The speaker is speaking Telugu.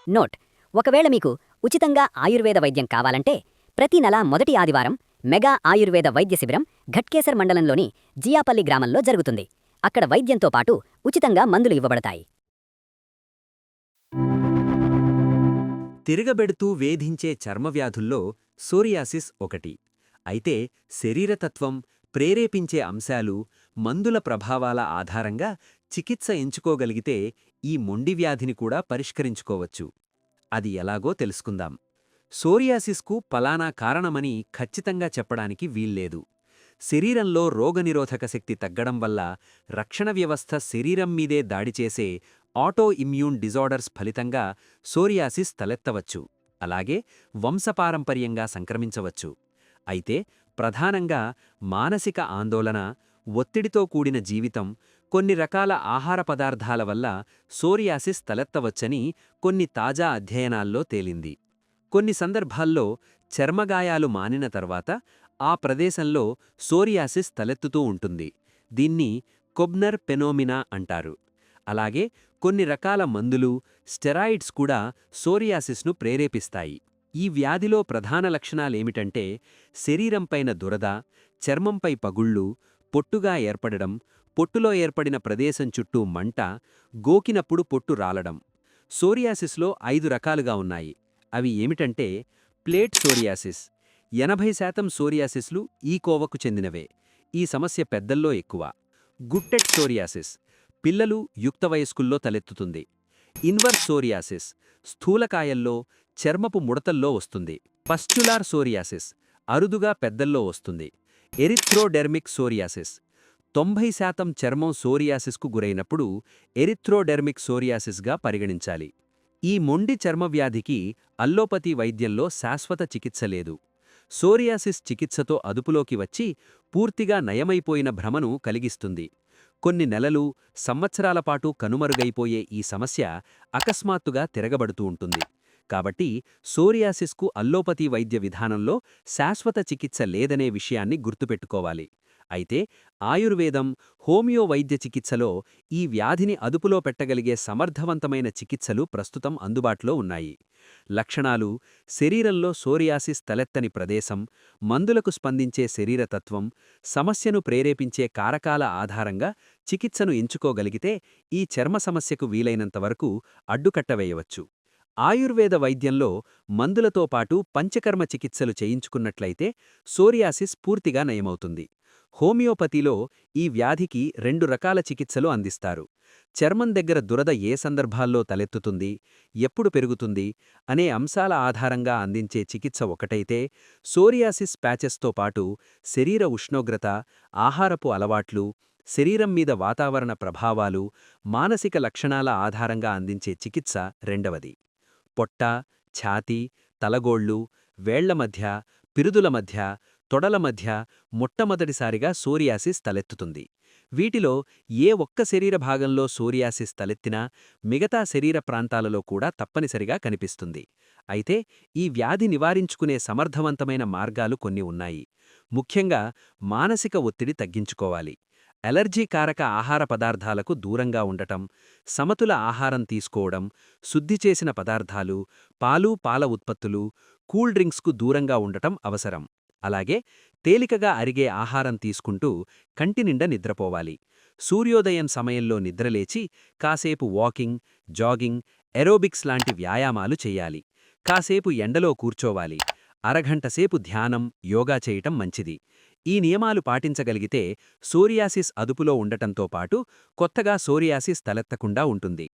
నోట్: ఒకవేళ మీకు ఉచితంగా ఆయుర్వేద వైద్యం కావాలంటే ప్రతి నెల మొదటి ఆదివారం మెగా ఆయుర్వేద వైద్య శిబిరం ఘట్కేసర్ మండలంలోని జియాపల్లి గ్రామంలో జరుగుతుంది. అక్కడ వైద్యంతో పాటు ఉచితంగా మందులు ఇవ్వబడతాయి. తిరగబెడుతూ వేధించే చర్మవ్యాధుల్లో సోరియాసిస్ ఒకటి. అయితే శరీరతత్వం, ప్రేరేపించే అంశాలు, మందుల ప్రభావాల ఆధారంగా చికిత్స ఎంచుకోగలిగితే ఈ మొండి వ్యాధిని కూడా పరిష్కరించుకోవచ్చు. అది ఎలాగో తెలుసుకుందాం. సోరియాసిస్కు పలానా కారణమని ఖచ్చితంగా చెప్పడానికి వీల్లేదు. శరీరంలో రోగనిరోధక శక్తి తగ్గడం వల్ల రక్షణ వ్యవస్థ శరీరం మీదే దాడి చేసే ఆటో ఇమ్యూన్ డిజార్డర్స్ ఫలితంగా సోరియాసిస్ తలెత్తవచ్చు. అలాగే వంశపారంపర్యంగా సంక్రమించవచ్చు. అయితే ప్రధానంగా మానసిక ఆందోళన, ఒత్తిడితో కూడిన జీవితం, కొన్ని రకాల ఆహార పదార్థాల వల్ల సోరియాసిస్ తలెత్తవచ్చని కొన్ని తాజా అధ్యయనాల్లో తేలింది. కొన్ని సందర్భాల్లో చర్మగాయాలు మానిన తర్వాత ఆ ప్రదేశంలో సోరియాసిస్ తలెత్తుతూ ఉంటుంది. దీన్ని కొబ్నర్ ఫెనోమినా అంటారు. అలాగే కొన్ని రకాల మందులు, స్టెరాయిడ్స్ కూడా సోరియాసిస్ను ప్రేరేపిస్తాయి. ఈ వ్యాధిలో ప్రధాన లక్షణాలేమిటంటే శరీరంపైన దురద, చర్మంపై పగుళ్ళు, పొట్టుగా ఏర్పడడం, పొట్టులో ఏర్పడిన ప్రదేశం చుట్టూ మంట, గోకినప్పుడు పొట్టు రాలడం. సోరియాసిస్లో 5 రకాలుగా ఉన్నాయి. అవి ఏమిటంటే ప్లేట్ సోరియాసిస్. 80% సోరియాసిస్లు ఈ కోవకు చెందినవే. ఈ సమస్య పెద్దల్లో ఎక్కువ. గుట్టెడ్ సోరియాసిస్ పిల్లలు, యుక్త వయస్కుల్లో తలెత్తుతుంది. ఇన్వర్స్ సోరియాసిస్ స్థూలకాయల్లో, చర్మపు ముడతల్లో వస్తుంది. పస్చులార్ సోరియాసిస్ అరుదుగా పెద్దల్లో వస్తుంది. ఎరిథ్రోడెర్మిక్ సోరియాసిస్ 90% చర్మం సోరియాసిస్కు గురైనప్పుడు ఎరిథ్రోడెర్మిక్ సోరియాసిస్గా పరిగణించాలి. ఈ మొండి చర్మవ్యాధికి అల్లోపతి వైద్యంలో శాశ్వత చికిత్స లేదు. సోరియాసిస్ చికిత్సతో అదుపులోకి వచ్చి పూర్తిగా నయమైపోయిన భ్రమను కలిగిస్తుంది. కొన్ని నెలలు, సంవత్సరాల పాటు కనుమరుగైపోయే ఈ సమస్య అకస్మాత్తుగా తిరగబడుతూ ఉంటుంది. కాబట్టి సోరియాసిస్కు అల్లోపతి వైద్య విధానంలో శాశ్వత చికిత్స లేదనే విషయాన్ని గుర్తుపెట్టుకోవాలి. అయితే ఆయుర్వేదం, హోమియో వైద్య చికిత్సలో ఈ వ్యాధిని అదుపులో పెట్టగలిగే సమర్థవంతమైన చికిత్సలు ప్రస్తుతం అందుబాటులో ఉన్నాయి. లక్షణాలు: శరీరంలో సోరియాసిస్ తలెత్తని ప్రదేశం, మందులకు స్పందించే శరీరతత్వం, సమస్యను ప్రేరేపించే కారకాల ఆధారంగా చికిత్సను ఎంచుకోగలిగితే ఈ చర్మ సమస్యకు వీలైనంతవరకు అడ్డుకట్టవేయవచ్చు. ఆయుర్వేద వైద్యంలో మందులతో పాటు పంచకర్మ చికిత్సలు చేయించుకున్నట్లయితే సోరియాసిస్ పూర్తిగా నయమవుతుంది. హోమియోపతిలో ఈ వ్యాధికి 2 రకాల చికిత్సలు అందిస్తారు. చర్మం దగ్గర దురద ఏ సందర్భాల్లో తలెత్తుతుంది, ఎప్పుడు పెరుగుతుంది అనే అంశాల ఆధారంగా అందించే చికిత్స ఒకటైతే, సోరియాసిస్ ప్యాచెస్తో పాటు శరీర ఉష్ణోగ్రత, ఆహారపు అలవాట్లు, శరీరం మీద వాతావరణ ప్రభావాలు, మానసిక లక్షణాల ఆధారంగా అందించే చికిత్స రెండవది. పొట్ట, ఛాతీ, తలగోళ్ళు, వేళ్ల మధ్య, పిరుదుల మధ్య, తొడల మధ్య మొట్టమొదటిసారిగా సోరియాసిస్ తలెత్తుతుంది. వీటిలో ఏ ఒక్క శరీర భాగంలో సోరియాసిస్ తలెత్తినా మిగతా శరీర ప్రాంతాలలో కూడా తప్పనిసరిగా కనిపిస్తుంది. అయితే ఈ వ్యాధి నివారించుకునే సమర్థవంతమైన మార్గాలు కొన్ని ఉన్నాయి. ముఖ్యంగా మానసిక ఒత్తిడి తగ్గించుకోవాలి. అలర్జీకారక ఆహార పదార్థాలకు దూరంగా ఉండటం, సమతుల ఆహారం తీసుకోవడం, శుద్ధి చేసిన పదార్థాలు, పాలు, పాల ఉత్పత్తులు, కూల్ డ్రింక్స్కు దూరంగా ఉండటం అవసరం. అలాగే తేలికగా అరిగే ఆహారం తీసుకుంటూ కంటినిండా నిద్రపోవాలి. సూర్యోదయం సమయంలో నిద్రలేచి కాసేపు వాకింగ్, జాగింగ్, ఎరోబిక్స్ లాంటి వ్యాయామాలు చెయ్యాలి. కాసేపు ఎండలో కూర్చోవాలి. అరగంటసేపు ధ్యానం, యోగా చేయటం మంచిది. ఈ నియమాలు పాటించగలిగితే సోరియాసిస్ అదుపులో ఉండటంతో పాటు కొత్తగా సోరియాసిస్ తలెత్తకుండా ఉంటుంది.